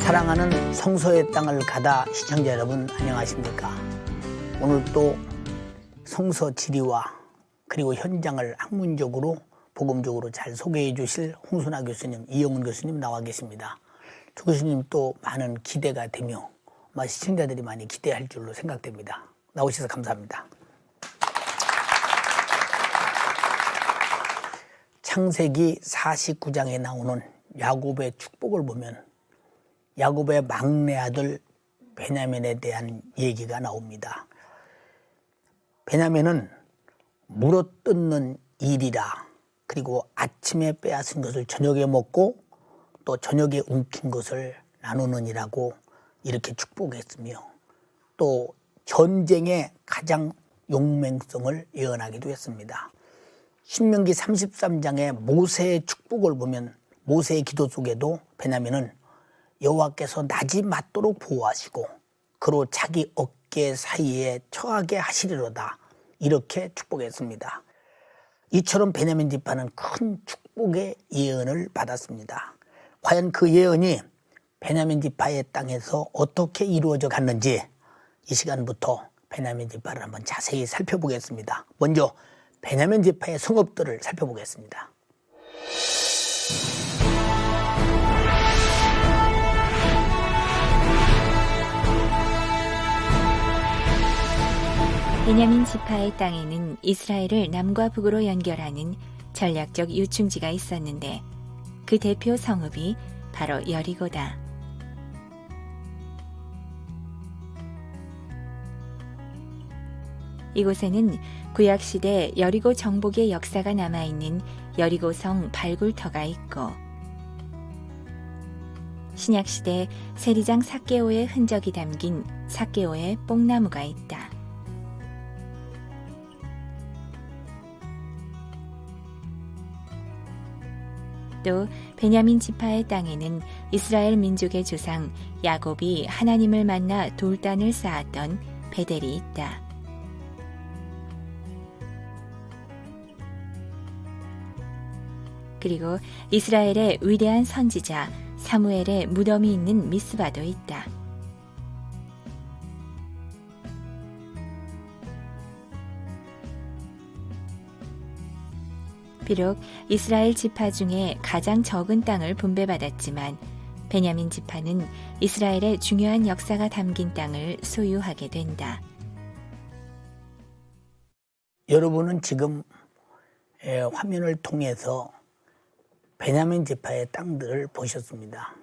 사랑하는 성소의 땅을 가다 시청자 여러분 안녕하십니까? 오늘 또 성서 지리와 그리고 현장을 학문적으로 복음적으로 잘 소개해 주실 홍순아 교수님, 이영훈 교수님 나와 계십니다. 두 교수님 또 많은 기대가 되며 시청자들이 많이 기대할 줄로 생각됩니다. 나오셔서 감사합니다. 창세기 49장에 나오는 야곱의 축복을 보면 야곱의 막내 아들 베냐민에 대한 얘기가 나옵니다. 베냐민은 물어뜯는 일이라, 그리고 아침에 빼앗은 것을 저녁에 먹고 또 저녁에 움킨 것을 나누느니라고 이렇게 축복했으며, 또 전쟁의 가장 용맹성을 예언하기도 했습니다. 신명기 33장의 모세의 축복을 보면 모세의 기도 속에도 베냐민은 여호와께서 낮이 맞도록 보호하시고 그로 자기 어깨 사이에 처하게 하시리로다, 이렇게 축복했습니다. 이처럼 베냐민 지파는 큰 축복의 예언을 받았습니다. 과연 그 예언이 베냐민 지파의 땅에서 어떻게 이루어져 갔는지 이 시간부터 베냐민 지파를 한번 자세히 살펴보겠습니다. 먼저 베냐민 지파의 성읍들을 살펴보겠습니다. 베냐민 지파의 땅에는 이스라엘을 남과 북으로 연결하는 전략적 요충지가 있었는데 그 대표 성읍이 바로 여리고다. 이곳에는 구약시대 여리고 정복의 역사가 남아있는 여리고성 발굴터가 있고, 신약시대 세리장 삭개오의 흔적이 담긴 삭개오의 뽕나무가 있다. 또 베냐민 지파의 땅에는 이스라엘 민족의 조상 야곱이 하나님을 만나 돌단을 쌓았던 베델이 있다. 그리고 이스라엘의 위대한 선지자 사무엘의 무덤이 있는 미스바도 있다. 비록 이스라엘 지파 중에 가장 적은 땅을 분배받았지만 베냐민 지파는 이스라엘의 중요한 역사가 담긴 땅을 소유하게 된다. 여러분은 지금 화면을 통해서 베냐민 지파의 땅들을 보셨습니다.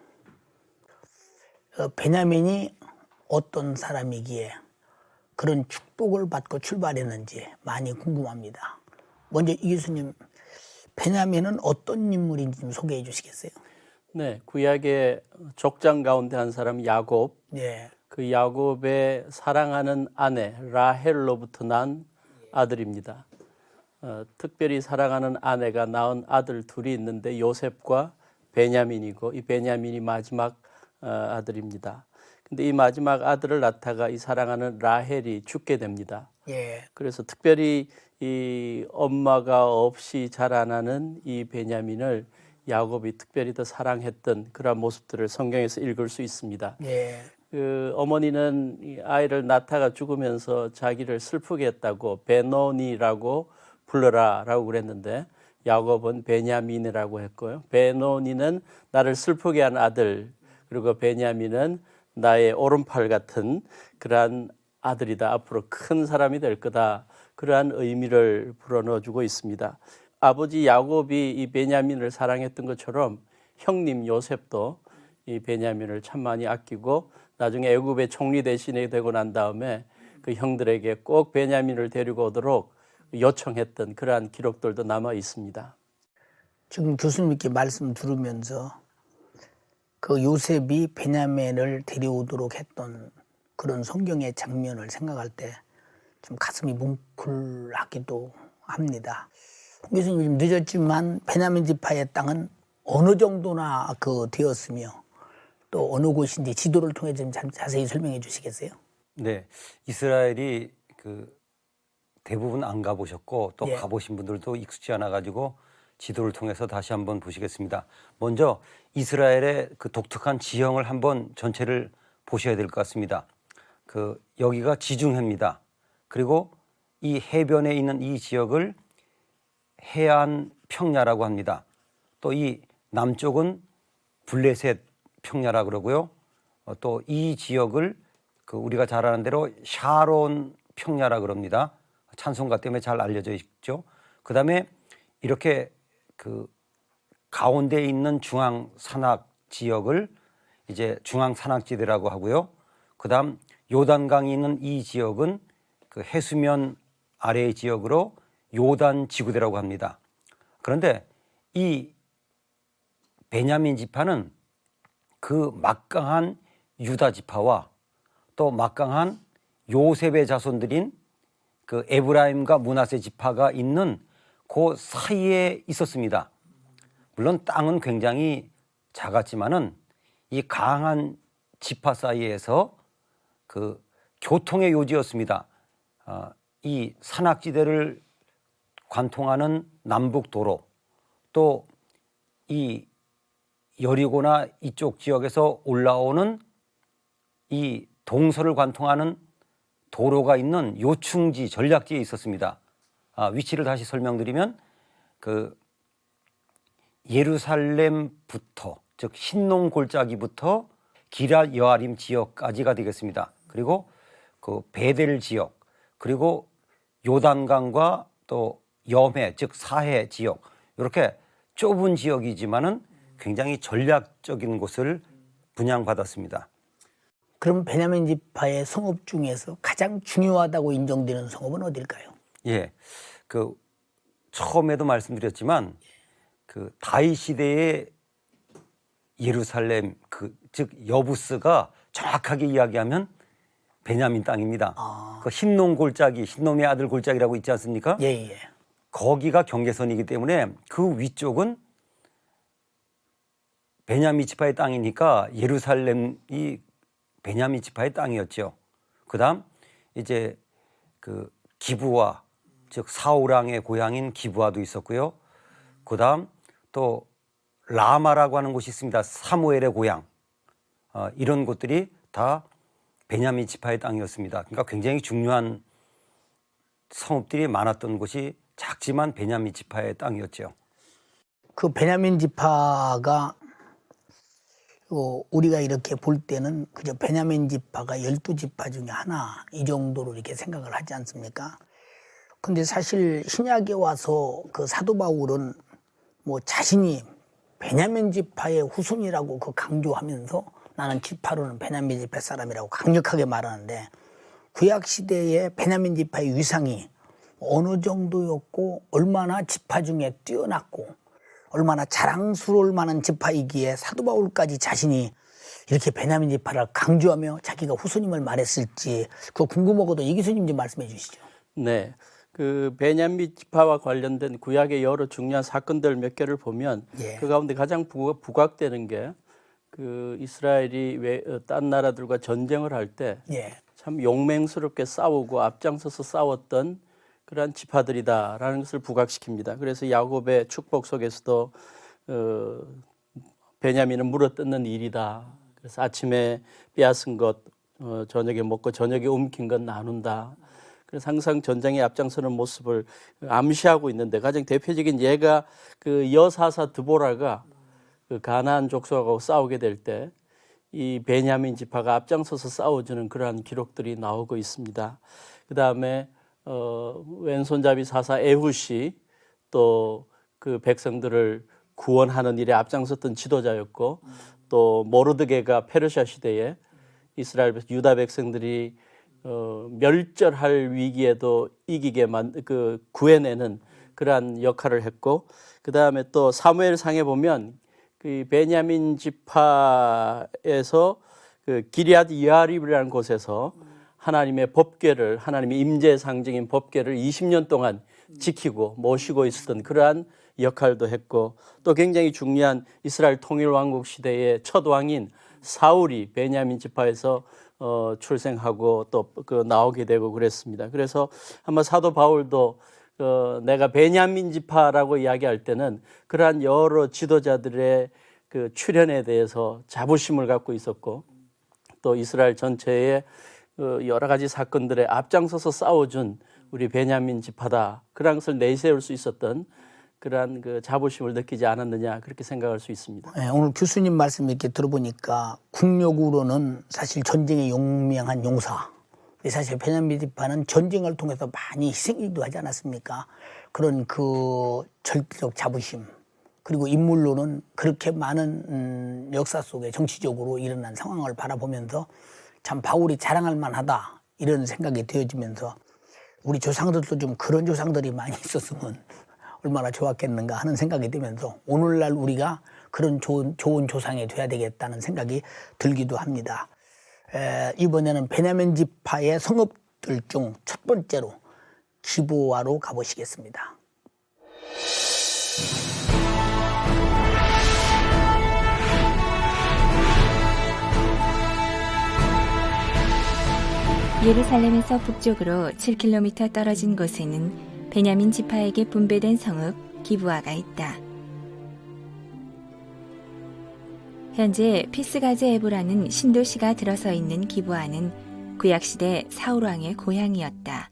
베냐민이 어떤 사람이기에 그런 축복을 받고 출발했는지 많이 궁금합니다. 먼저 이 교수님, 베냐민은 어떤 인물인지 좀 소개해 주시겠어요? 네, 구약의 족장 가운데 한 사람 야곱. 네. 그 야곱의 사랑하는 아내 라헬로부터 난 아들입니다. 특별히 사랑하는 아내가 낳은 아들 둘이 있는데 요셉과 베냐민이고, 이 베냐민이 마지막 아들입니다. 근데 이 마지막 아들을 낳다가 이 사랑하는 라헬이 죽게 됩니다. 예. 그래서 특별히 이 엄마가 없이 자라나는 이 베냐민을 야곱이 특별히 더 사랑했던 그런 모습들을 성경에서 읽을 수 있습니다. 예. 그 어머니는 이 아이를 낳다가 죽으면서 자기를 슬프게 했다고 베노니라고 불러라라고 그랬는데, 야곱은 베냐민이라고 했고요. 베노니는 나를 슬프게 한 아들, 그리고 베냐민은 나의 오른팔 같은 그러한 아들이다. 앞으로 큰 사람이 될 거다. 그러한 의미를 불어넣어주고 있습니다. 아버지 야곱이 이 베냐민을 사랑했던 것처럼 형님 요셉도 이 베냐민을 참 많이 아끼고, 나중에 애굽의 총리 대신에 되고 난 다음에 그 형들에게 꼭 베냐민을 데리고 오도록 요청했던 그러한 기록들도 남아 있습니다. 지금 교수님께 말씀 들으면서 그 요셉이 베냐민을 데려오도록 했던 그런 성경의 장면을 생각할 때 좀 가슴이 뭉클하기도 합니다. 교수님, 좀 늦었지만 베냐민 지파의 땅은 어느 정도나 되었으며 또 어느 곳인지 지도를 통해 좀 자세히 설명해 주시겠어요? 네, 이스라엘이 대부분 안 가보셨고 또 예. 가보신 분들도 익숙지 않아 가지고 지도를 통해서 다시 한번 보시겠습니다. 먼저 이스라엘의 그 독특한 지형을 한번 전체를 보셔야 될 것 같습니다. 여기가 지중해입니다. 그리고 이 해변에 있는 이 지역을 해안 평야라고 합니다. 또 이 남쪽은 블레셋 평야라 그러고요. 또 이 지역을 우리가 잘 아는 대로 샤론 평야라 그럽니다. 찬송가 때문에 잘 알려져 있죠. 그다음에 이렇게 가운데 있는 중앙 산악 지역을 이제 중앙 산악지대라고 하고요. 그다음 요단강이 있는 이 지역은 해수면 아래의 지역으로 요단 지구대라고 합니다. 그런데 이 베냐민 지파는 그 막강한 유다 지파와 또 막강한 요셉의 자손들인 에브라임과 므낫세 지파가 있는 그 사이에 있었습니다. 물론 땅은 굉장히 작았지만은 이 강한 지파 사이에서 교통의 요지였습니다. 이 산악지대를 관통하는 남북도로, 또 이 여리고나 이쪽 지역에서 올라오는 이 동서를 관통하는 도로가 있는 요충지, 전략지에 있었습니다. 위치를 다시 설명드리면 예루살렘부터, 즉 흰놈 골짜기부터 기럇 여아림 지역까지가 되겠습니다. 그리고 베델 지역, 그리고 요단강과 또 염해, 즉 사해 지역, 이렇게 좁은 지역이지만은 굉장히 전략적인 곳을 분양받았습니다. 그럼 베냐민 지파의 성읍 중에서 가장 중요하다고 인정되는 성읍은 어딜까요? 예, 처음에도 말씀드렸지만 다윗 시대의 예루살렘, 즉 여부스가 정확하게 이야기하면 베냐민 땅입니다. 흰놈 골짜기, 흰놈의 아들 골짜기라고 있지 않습니까? 예, 예. 거기가 경계선이기 때문에 그 위쪽은 베냐민 지파의 땅이니까 예루살렘이 베냐민 지파의 땅이었죠. 그다음 이제 기브아, 즉 사울왕의 고향인 기브아도 있었고요. 그다음 또 라마라고 하는 곳이 있습니다. 사무엘의 고향. 이런 곳들이 다 베냐민 지파의 땅이었습니다. 그러니까 굉장히 중요한 성읍들이 많았던 곳이 작지만 베냐민 지파의 땅이었죠. 그 베냐민 지파가 우리가 이렇게 볼 때는 그저 베냐민 지파가 12지파 중에 하나 이 정도로 이렇게 생각을 하지 않습니까? 근데 사실 신약에 와서 사도 바울은 뭐 자신이 베냐민 지파의 후손이라고 강조하면서 나는 지파로는 베냐민 지파 사람이라고 강력하게 말하는데, 구약 시대의 베냐민 지파의 위상이 어느 정도였고 얼마나 지파 중에 뛰어났고 얼마나 자랑스러울 만한 지파이기에 사도 바울까지 자신이 이렇게 베냐민 지파를 강조하며 자기가 후손임을 말했을지 그거 궁금하거든. 이 교수님 좀 말씀해 주시죠. 네, 베냐민 지파와 관련된 구약의 여러 중요한 사건들 몇 개를 보면 예. 그 가운데 가장 부각되는 게 이스라엘이 딴 나라들과 전쟁을 할 때 참 예. 용맹스럽게 싸우고 앞장서서 싸웠던 그러한 지파들이다라는 것을 부각시킵니다. 그래서 야곱의 축복 속에서도 베냐민은 물어뜯는 일이다. 그래서 아침에 빼앗은 것 저녁에 먹고 저녁에 움킨 것 나눈다. 그래서 항상 전쟁에 앞장서는 모습을 암시하고 있는데, 가장 대표적인 예가 여사사 드보라가 가나안 족속하고 싸우게 될 때 이 베냐민 지파가 앞장서서 싸워주는 그러한 기록들이 나오고 있습니다. 그 다음에 왼손잡이 사사 에훗이 또 그 백성들을 구원하는 일에 앞장섰던 지도자였고, 또 모르드게가 페르시아 시대에 이스라엘 유다 백성들이 멸절할 위기에도 이기게 구해내는 그러한 역할을 했고, 그 다음에 또 사무엘상에 보면 베냐민 지파에서 기럇 여아림이라는 곳에서 하나님의 법궤를, 하나님의 임재 상징인 법궤를 20년 동안 지키고 모시고 있었던 그러한 역할도 했고, 또 굉장히 중요한 이스라엘 통일왕국 시대의 첫 왕인 사울이 베냐민 지파에서 출생하고 또 나오게 되고 그랬습니다. 그래서 아마 사도 바울도 내가 베냐민 지파라고 이야기할 때는 그러한 여러 지도자들의 그 출현에 대해서 자부심을 갖고 있었고 또 이스라엘 전체의 여러 가지 사건들에 앞장서서 싸워준 우리 베냐민 지파다. 그런 것을 내세울 수 있었던 그러한 그 자부심을 느끼지 않았느냐 그렇게 생각할 수 있습니다. 네, 오늘 교수님 말씀 이렇게 들어보니까 국력으로는 사실 전쟁의 용맹한 용사. 사실 베냐민 지파는 전쟁을 통해서 많이 희생도 하지 않았습니까? 그런 그 절대적 자부심. 그리고 인물로는 그렇게 많은 역사 속에 정치적으로 일어난 상황을 바라보면서 참 바울이 자랑할 만하다 이런 생각이 되어지면서 우리 조상들도 좀 그런 조상들이 많이 있었으면 얼마나 좋았겠는가 하는 생각이 들면서 오늘날 우리가 그런 좋은 조상이 돼야 되겠다는 생각이 들기도 합니다. 이번에는 베냐민 지파의 성읍들 중 첫 번째로 기브아로 가보시겠습니다. 예루살렘에서 북쪽으로 7km 떨어진 곳에는 베냐민 지파에게 분배된 성읍 기브아가 있다. 현재 피스가즈에브라는 신도시가 들어서 있는 기브아는 구약시대 사울왕의 고향이었다.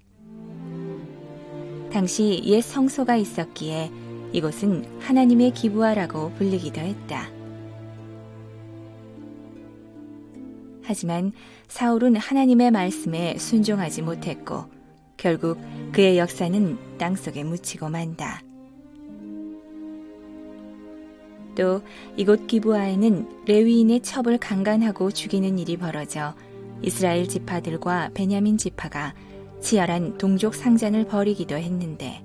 당시 옛 성소가 있었기에 이곳은 하나님의 기브아라고 불리기도 했다. 하지만 사울은 하나님의 말씀에 순종하지 못했고 결국 그의 역사는 땅속에 묻히고 만다. 또 이곳 기브아에는 레위인의 첩을 강간하고 죽이는 일이 벌어져 이스라엘 지파들과 베냐민 지파가 치열한 동족 상잔을 벌이기도 했는데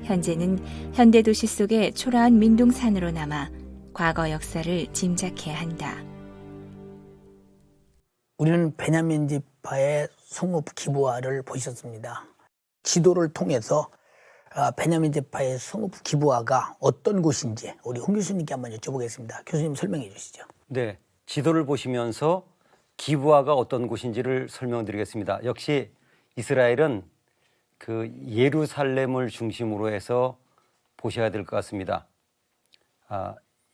현재는 현대 도시 속의 초라한 민둥산으로 남아 과거 역사를 짐작해야 한다. 우리는 베냐민 지파의 성읍 기브아를 보셨습니다. 지도를 통해서 베냐민 지파의 성읍 기브아가 어떤 곳인지 우리 홍 교수님께 한번 여쭤보겠습니다. 교수님 설명해 주시죠. 네, 지도를 보시면서 기브아가 어떤 곳인지를 설명드리겠습니다. 역시 이스라엘은 그 예루살렘을 중심으로 해서 보셔야 될 것 같습니다.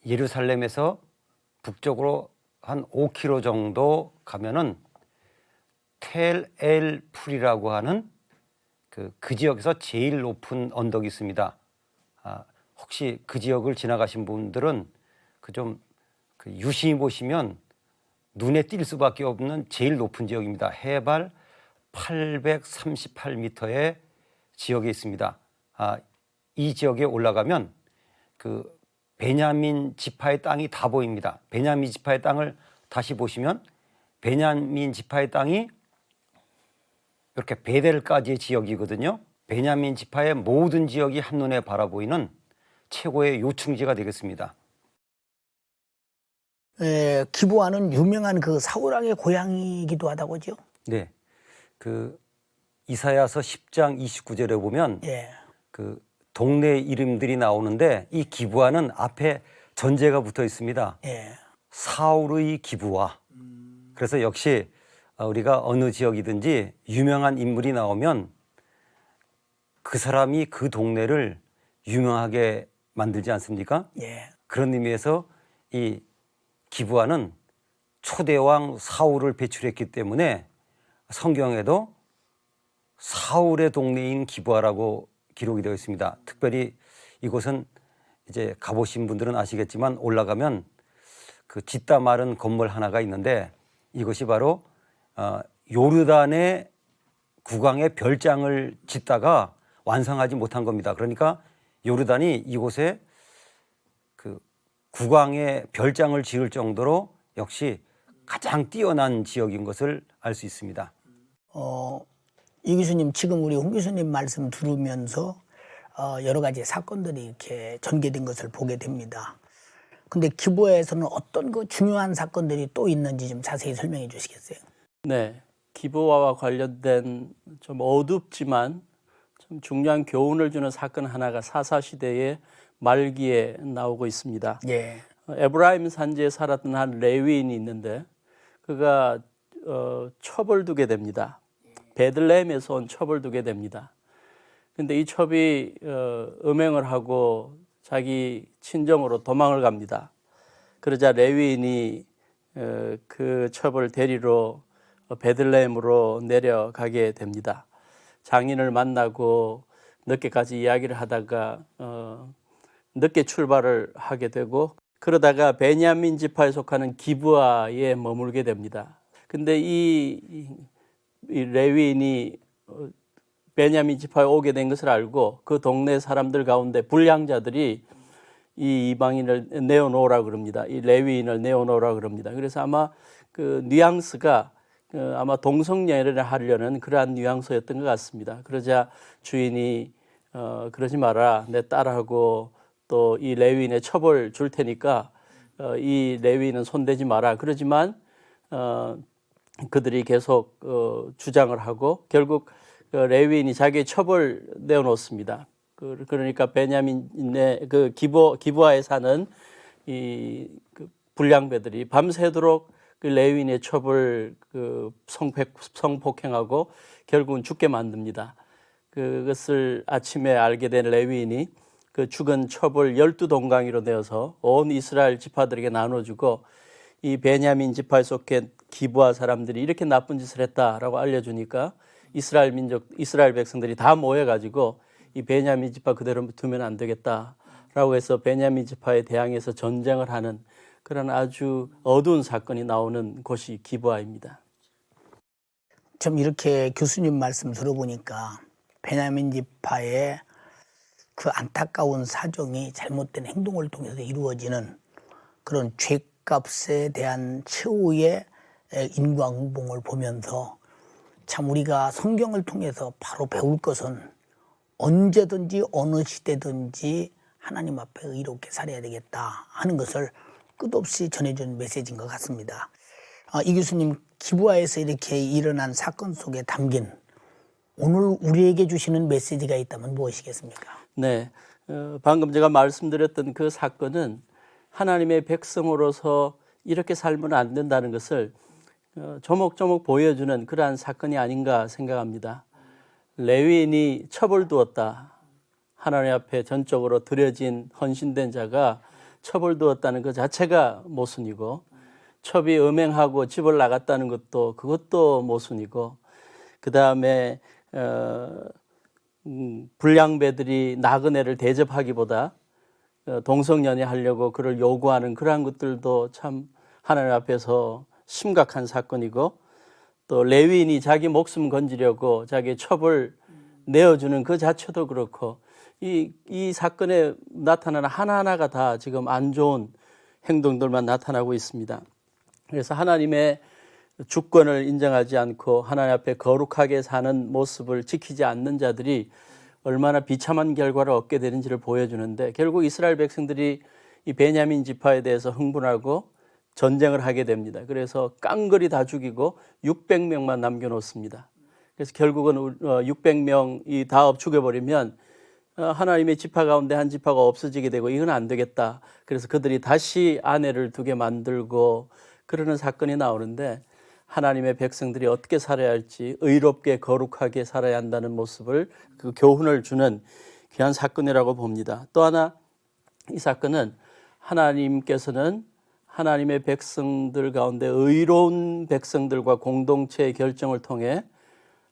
예루살렘에서 북쪽으로 한 5km 정도 가면은 텔 엘 풀이라고 하는 그 지역에서 제일 높은 언덕이 있습니다. 혹시 그 지역을 지나가신 분들은 그 유심히 보시면 눈에 띌 수밖에 없는 제일 높은 지역입니다. 해발 838m의 지역에 있습니다. 이 지역에 올라가면 그 베냐민 지파의 땅이 다 보입니다. 베냐민 지파의 땅을 다시 보시면 베냐민 지파의 땅이 이렇게 베델까지의 지역이거든요. 베냐민 지파의 모든 지역이 한눈에 바라보이는 최고의 요충지가 되겠습니다. 기브아는 유명한 그 사울왕의 고향이기도 하다고죠? 네, 그 이사야서 10장 29절에 보면 그 동네 이름들이 나오는데 이 기브아는 앞에 전제가 붙어 있습니다. 사울의 기브아. 그래서 역시 우리가 어느 지역이든지 유명한 인물이 나오면 그 사람이 그 동네를 유명하게 만들지 않습니까? 그런 의미에서 이 기브아는 초대왕 사울을 배출했기 때문에 성경에도 사울의 동네인 기브아라고 기록이 되어 있습니다. 특별히 이곳은 이제 가보신 분들은 아시겠지만 올라가면 그 짓다 마른 건물 하나가 있는데 이것이 바로 요르단의 국왕의 별장을 짓다가 완성하지 못한 겁니다. 그러니까 요르단이 이곳에 그 국왕의 별장을 지을 정도로 역시 가장 뛰어난 지역인 것을 알 수 있습니다. 이 교수님 지금 우리 홍 교수님 말씀 들으면서 여러 가지 사건들이 이렇게 전개된 것을 보게 됩니다. 근데 기브아에서는 어떤 그 중요한 사건들이 또 있는지 좀 자세히 설명해 주시겠어요? 네, 기브아와 관련된 좀 어둡지만 좀 중요한 교훈을 주는 사건 하나가 사사시대의 말기에 나오고 있습니다. 에브라임 산지에 살았던 한 레위인이 있는데 그가 첩을 두게 됩니다. 베들레헴에서 온 첩을 두게 됩니다. 근데 이 첩이 음행을 하고 자기 친정으로 도망을 갑니다. 그러자 레위인이 그 첩을 데리러 베들레헴으로 내려가게 됩니다. 장인을 만나고 늦게까지 이야기를 하다가 늦게 출발을 하게 되고, 그러다가 베냐민 지파에 속하는 기브아에 머물게 됩니다. 근데 이 레위인이 베냐민 지파에 오게 된 것을 알고 그 동네 사람들 가운데 불량자들이 이 이방인을 내어놓으라고 그럽니다. 이 레위인을 내어놓으라고 그럽니다. 그래서 아마 그 뉘앙스가 아마 동성연애를 하려는 그러한 뉘앙스였던 것 같습니다. 그러자 주인이 그러지 마라, 내 딸하고 또 이 레위인의 첩을 줄 테니까 이 레위인은 손대지 마라. 그러지만 그들이 계속 주장을 하고 결국 레위인이 자기의 첩을 내어놓습니다. 그러니까 베냐민의 그 기브아에 사는 이 불량배들이 밤새도록 그 레위인의 첩을 성폭행하고 결국은 죽게 만듭니다. 그것을 아침에 알게 된 레위인이 그 죽은 첩을 12동강이로 내어서 온 이스라엘 지파들에게 나눠주고, 이 베냐민 지파에 속한 기브아 사람들이 이렇게 나쁜 짓을 했다라고 알려주니까 이스라엘 백성들이 다 모여가지고 이 베냐민 지파 그대로 두면 안 되겠다라고 해서 베냐민 지파에 대항해서 전쟁을 하는 그런 아주 어두운 사건이 나오는 곳이 기브아입니다. 좀 이렇게 교수님 말씀 들어보니까 베냐민 지파의 그 안타까운 사정이 잘못된 행동을 통해서 이루어지는 그런 죄값에 대한 최후의 인과응봉을 보면서 참 우리가 성경을 통해서 바로 배울 것은 언제든지 어느 시대든지 하나님 앞에 의롭게 살아야 되겠다 하는 것을 끝없이 전해준 메시지인 것 같습니다. 이 교수님, 기브아에서 이렇게 일어난 사건 속에 담긴 오늘 우리에게 주시는 메시지가 있다면 무엇이겠습니까? 네, 방금 제가 말씀드렸던 그 사건은 하나님의 백성으로서 이렇게 살면 안 된다는 것을 조목조목 보여주는 그러한 사건이 아닌가 생각합니다. 레위인이 첩을 두었다. 하나님 앞에 전적으로 드려진 헌신된 자가 첩을 두었다는 것 자체가 모순이고, 첩이 음행하고 집을 나갔다는 것도 그것도 모순이고, 그 다음에 불량배들이 나그네를 대접하기보다 동성연애 하려고 그를 요구하는 그러한 것들도 참 하나님 앞에서 심각한 사건이고, 또 레위인이 자기 목숨 건지려고 자기 첩을 내어주는 그 자체도 그렇고, 이 사건에 나타나는 하나하나가 다 지금 안 좋은 행동들만 나타나고 있습니다. 그래서 하나님의 주권을 인정하지 않고 하나님 앞에 거룩하게 사는 모습을 지키지 않는 자들이 얼마나 비참한 결과를 얻게 되는지를 보여주는데, 결국 이스라엘 백성들이 이 베냐민 지파에 대해서 흥분하고 전쟁을 하게 됩니다. 그래서 깡그리 다 죽이고 600명만 남겨놓습니다. 그래서 결국은 600명이 다 죽여버리면 하나님의 지파 가운데 한 지파가 없어지게 되고 이건 안 되겠다. 그래서 그들이 다시 아내를 두게 만들고 그러는 사건이 나오는데, 하나님의 백성들이 어떻게 살아야 할지, 의롭게 거룩하게 살아야 한다는 모습을, 그 교훈을 주는 귀한 사건이라고 봅니다. 또 하나, 이 사건은 하나님께서는 하나님의 백성들 가운데 의로운 백성들과 공동체의 결정을 통해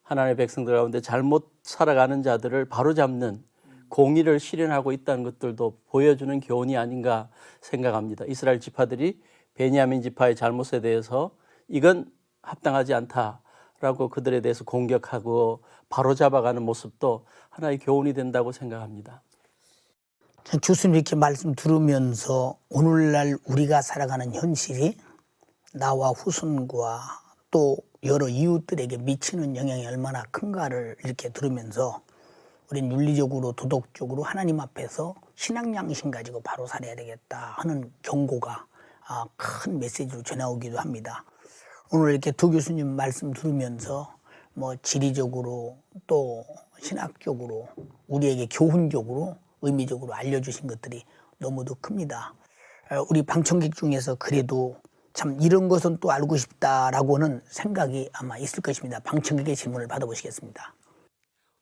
하나님의 백성들 가운데 잘못 살아가는 자들을 바로잡는 공의를 실현하고 있다는 것들도 보여주는 교훈이 아닌가 생각합니다. 이스라엘 지파들이 베냐민 지파의 잘못에 대해서 이건 합당하지 않다라고 그들에 대해서 공격하고 바로잡아가는 모습도 하나의 교훈이 된다고 생각합니다. 교수님 이렇게 말씀 들으면서 오늘날 우리가 살아가는 현실이 나와 후손과 또 여러 이웃들에게 미치는 영향이 얼마나 큰가를 이렇게 들으면서 우리는 윤리적으로 도덕적으로 하나님 앞에서 신앙 양심 가지고 바로 살아야 되겠다 하는 경고가 큰 메시지로 전해오기도 합니다. 오늘 이렇게 두 교수님 말씀 들으면서 지리적으로 또 신학적으로 우리에게 교훈적으로 의미적으로 알려주신 것들이 너무도 큽니다. 우리 방청객 중에서 그래도 참 이런 것은 또 알고 싶다라고는 생각이 아마 있을 것입니다. 방청객의 질문을 받아보시겠습니다.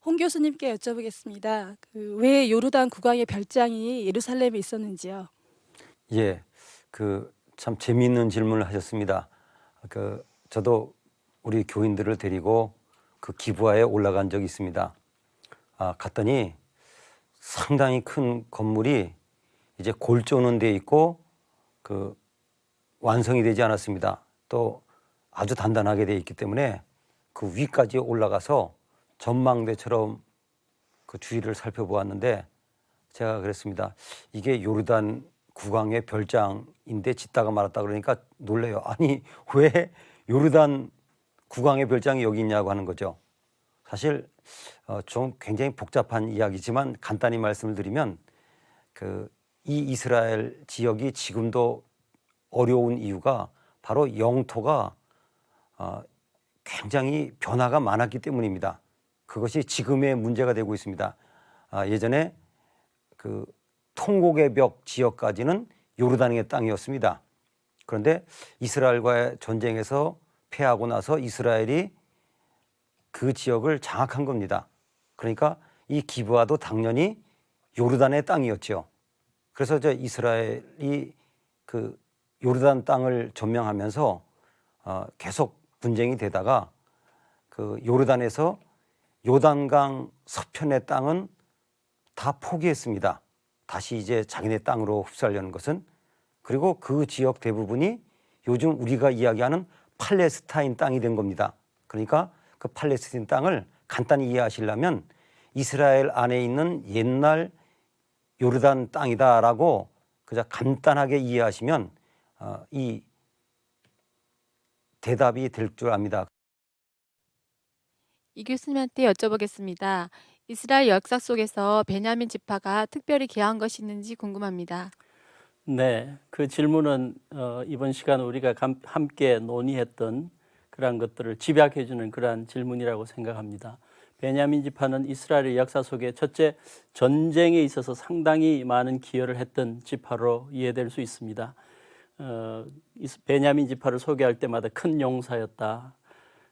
홍 교수님께 여쭤보겠습니다. 왜 요르단 국왕의 별장이 예루살렘에 있었는지요? 예, 참 재미있는 질문을 하셨습니다. 저도 우리 교인들을 데리고 그 기부하에 올라간 적이 있습니다. 갔더니 상당히 큰 건물이 이제 골조는 데 있고 완성이 되지 않았습니다. 또 아주 단단하게 돼 있기 때문에 그 위까지 올라가서 전망대처럼 그 주위를 살펴보았는데 제가 그랬습니다. 이게 요르단 국왕의 별장인데 짓다가 말았다 그러니까 놀래요. 아니 왜 요르단 국왕의 별장이 여기 있냐고 하는 거죠. 사실 좀 굉장히 복잡한 이야기지만 간단히 말씀을 드리면 이 이스라엘 지역이 지금도 어려운 이유가 바로 영토가 굉장히 변화가 많았기 때문입니다. 그것이 지금의 문제가 되고 있습니다. 예전에 통곡의 벽 지역까지는 요르단의 땅이었습니다. 그런데 이스라엘과의 전쟁에서 패하고 나서 이스라엘이 그 지역을 장악한 겁니다. 그러니까 이 기브아도 당연히 요르단의 땅이었죠. 그래서 이스라엘이 요르단 땅을 점령하면서 계속 분쟁이 되다가 요르단에서 요단강 서편의 땅은 다 포기했습니다. 다시 이제 자기네 땅으로 흡수하려는 것은. 그리고 그 지역 대부분이 요즘 우리가 이야기하는 팔레스타인 땅이 된 겁니다. 그러니까 그 팔레스타인 땅을 간단히 이해하시려면 이스라엘 안에 있는 옛날 요르단 땅이다라고 그냥 간단하게 이해하시면 이 대답이 될 줄 압니다. 이 교수님한테 여쭤보겠습니다. 이스라엘 역사 속에서 베냐민 지파가 특별히 귀한 것이 있는지 궁금합니다. 네, 그 질문은 이번 시간 우리가 함께 논의했던 그러한 것들을 집약해주는 그러한 질문이라고 생각합니다. 베냐민 지파는 이스라엘의 역사 속에 첫째, 전쟁에 있어서 상당히 많은 기여를 했던 지파로 이해될 수 있습니다. 베냐민 지파를 소개할 때마다 큰 용사였다.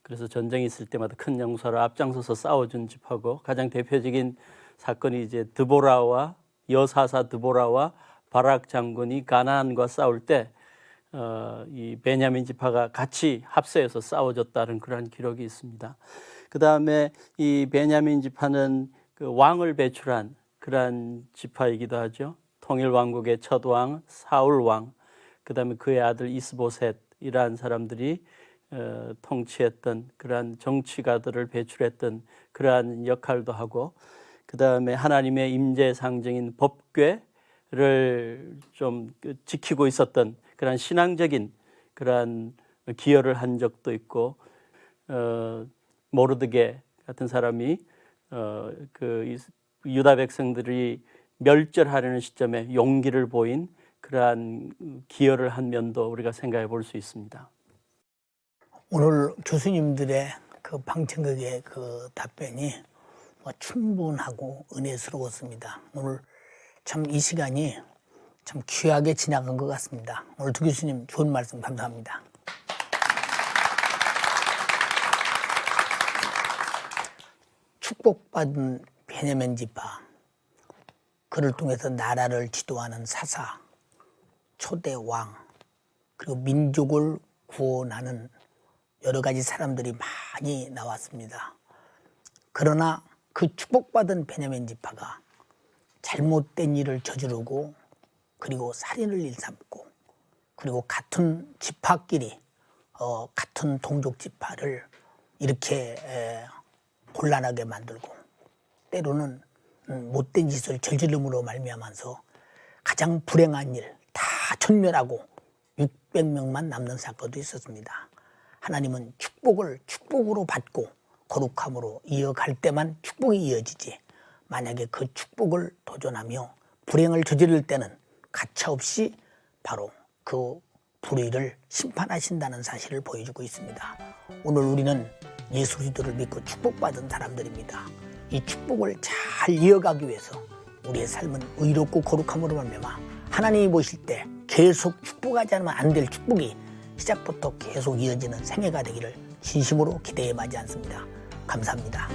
그래서 전쟁이 있을 때마다 큰 용사로 앞장서서 싸워준 지파고, 가장 대표적인 사건이 이제 드보라와 여사사 드보라와 바락 장군이 가나안과 싸울 때 이 베냐민 지파가 같이 합세해서 싸워줬다는 그러한 기록이 있습니다. 그 다음에 이 베냐민 지파는 그 왕을 배출한 그러한 지파이기도 하죠. 통일 왕국의 첫 왕 사울 왕, 그 다음에 그의 아들 이스보셋이라는 사람들이 통치했던 그러한 정치가들을 배출했던 그러한 역할도 하고, 그 다음에 하나님의 임재 상징인 법궤를 좀 지키고 있었던 그러한 신앙적인 그러한 기여를 한 적도 있고, 모르드게 같은 사람이 그 유다 백성들이 멸절하려는 시점에 용기를 보인 그러한 기여를 한 면도 우리가 생각해 볼 수 있습니다. 오늘 교수님들의 그 방청객의 그 답변이 충분하고 은혜스러웠습니다. 오늘 참 이 시간이 참 귀하게 지나간 것 같습니다. 오늘 두 교수님 좋은 말씀 감사합니다. 축복받은 베냐민 지파, 그를 통해서 나라를 지도하는 사사, 초대 왕, 그리고 민족을 구원하는 여러 가지 사람들이 많이 나왔습니다. 그러나 그 축복받은 베냐민 지파가 잘못된 일을 저지르고, 그리고 살인을 일삼고, 그리고 같은 지파끼리 같은 동족 지파를 이렇게 곤란하게 만들고, 때로는 못된 짓을 저지름으로 말미암아서 가장 불행한 일 다 전멸하고 600명만 남는 사건도 있었습니다. 하나님은 축복을 축복으로 받고 거룩함으로 이어갈 때만 축복이 이어지지, 만약에 그 축복을 도전하며 불행을 저지를 때는 가차없이 바로 그 불의를 심판하신다는 사실을 보여주고 있습니다. 오늘 우리는 예수 그리스도를 믿고 축복받은 사람들입니다. 이 축복을 잘 이어가기 위해서 우리의 삶은 의롭고 거룩함으로 말미암아 하나님이 보실 때 계속 축복하지 않으면 안 될 축복이 시작부터 계속 이어지는 생애가 되기를 진심으로 기대해 마지 않습니다. 감사합니다.